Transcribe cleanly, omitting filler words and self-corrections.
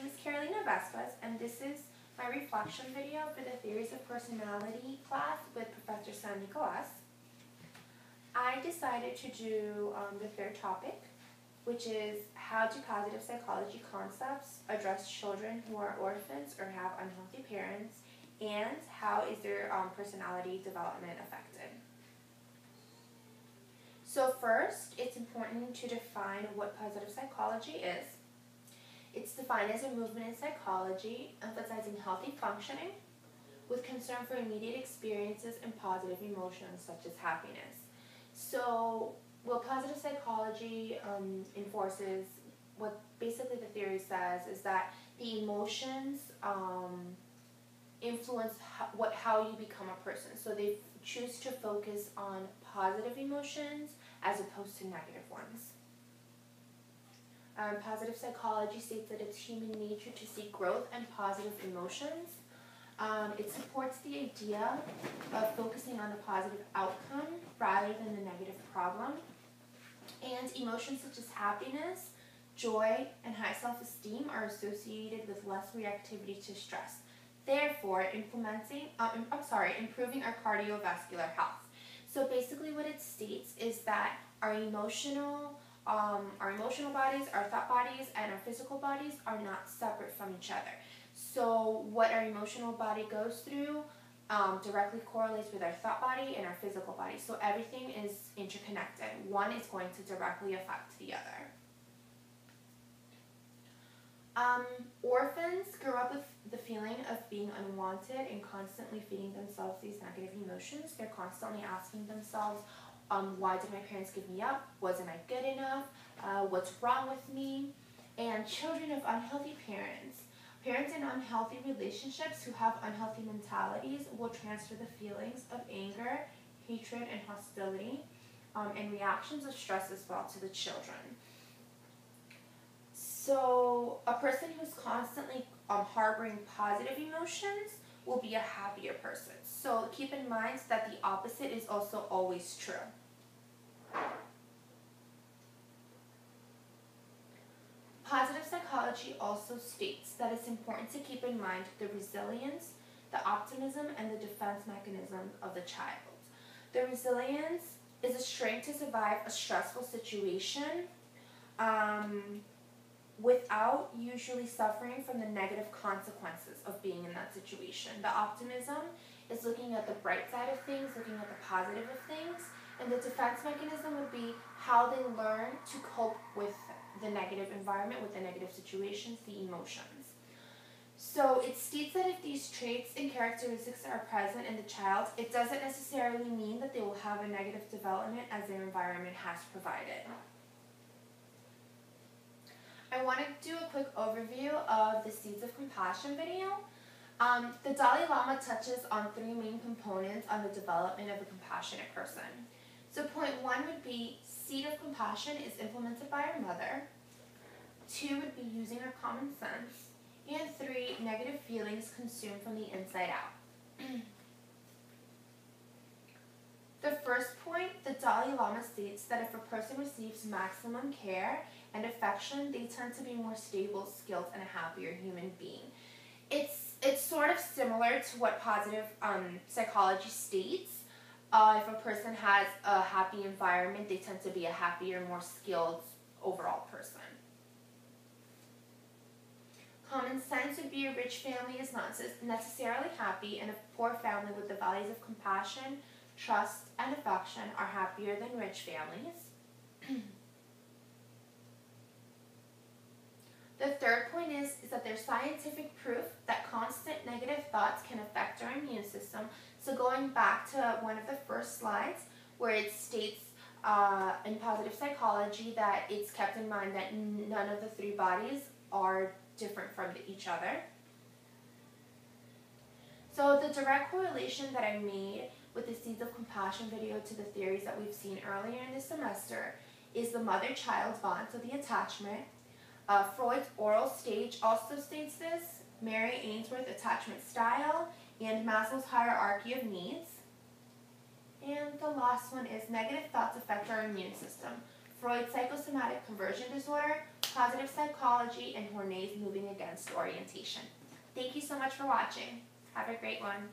name is Carolina Vespas, and this is my reflection video for the Theories of Personality class with Professor Nicolas. I decided to do the third topic, which is how do positive psychology concepts address children who are orphans or have unhealthy parents, and how is their personality development affected. So first, it's important to define what positive psychology is. It's defined as a movement in psychology emphasizing healthy functioning with concern for immediate experiences and positive emotions such as happiness. So what positive psychology enforces, what basically the theory says is that the emotions influence how you become a person. So they choose to focus on positive emotions as opposed to negative ones. Positive psychology states that it's human nature to seek growth and positive emotions. It supports the idea of focusing on the positive outcome rather than the negative problem. And emotions such as happiness, joy, and high self-esteem are associated with less reactivity to stress, therefore improving our cardiovascular health. So basically what it states is that our emotional bodies, our thought bodies, and our physical bodies are not separate from each other. So what our emotional body goes through directly correlates with our thought body and our physical body. So everything is interconnected. One is going to directly affect the other. Orphans grow up with the feeling of being unwanted and constantly feeding themselves these negative emotions. They're constantly asking themselves, why did my parents give me up? Wasn't I good enough? What's wrong with me? And children of unhealthy parents. Parents in unhealthy relationships who have unhealthy mentalities will transfer the feelings of anger, hatred, and hostility, and reactions of stress as well to the children. So a person who's constantly harboring positive emotions will be a happier person. So keep in mind that the opposite is also always true. Positive psychology also states that it's important to keep in mind the resilience, the optimism, and the defense mechanism of the child. The resilience is a strength to survive a stressful situation without usually suffering from the negative consequences of being in that situation. The optimism is looking at the bright side of things, looking at the positive of things, and the defense mechanism would be how they learn to cope with the negative environment, with the negative situations, the emotions. So it states that if these traits and characteristics are present in the child, it doesn't necessarily mean that they will have a negative development as their environment has provided. I want to do a quick overview of the Seeds of Compassion video. The Dalai Lama touches on three main components on the development of a compassionate person. So point one would be seed of compassion is implemented by our mother. Two would be using our common sense. And three, negative feelings consumed from the inside out. The first point, the Dalai Lama states that if a person receives maximum care and affection, they tend to be more stable, skilled, and a happier human being. It's sort of similar to what positive psychology states. If a person has a happy environment, they tend to be a happier, more skilled overall person. Common sense would be a rich family is not necessarily happy, and a poor family with the values of compassion, trust, and affection are happier than rich families. The third point is that there's scientific proof that constant negative thoughts can affect our immune system. So going back to one of the first slides where it states in positive psychology that it's kept in mind that none of the three bodies are different from each other. So the direct correlation that I made with the Seeds of Compassion video to the theories that we've seen earlier in this semester is the mother-child bond, so the attachment. Freud's oral stage also states this, Mary Ainsworth attachment style, and Maslow's hierarchy of needs. And the last one is negative thoughts affect our immune system. Freud's psychosomatic conversion disorder, positive psychology, and Hornet's moving against orientation. Thank you so much for watching. Have a great one.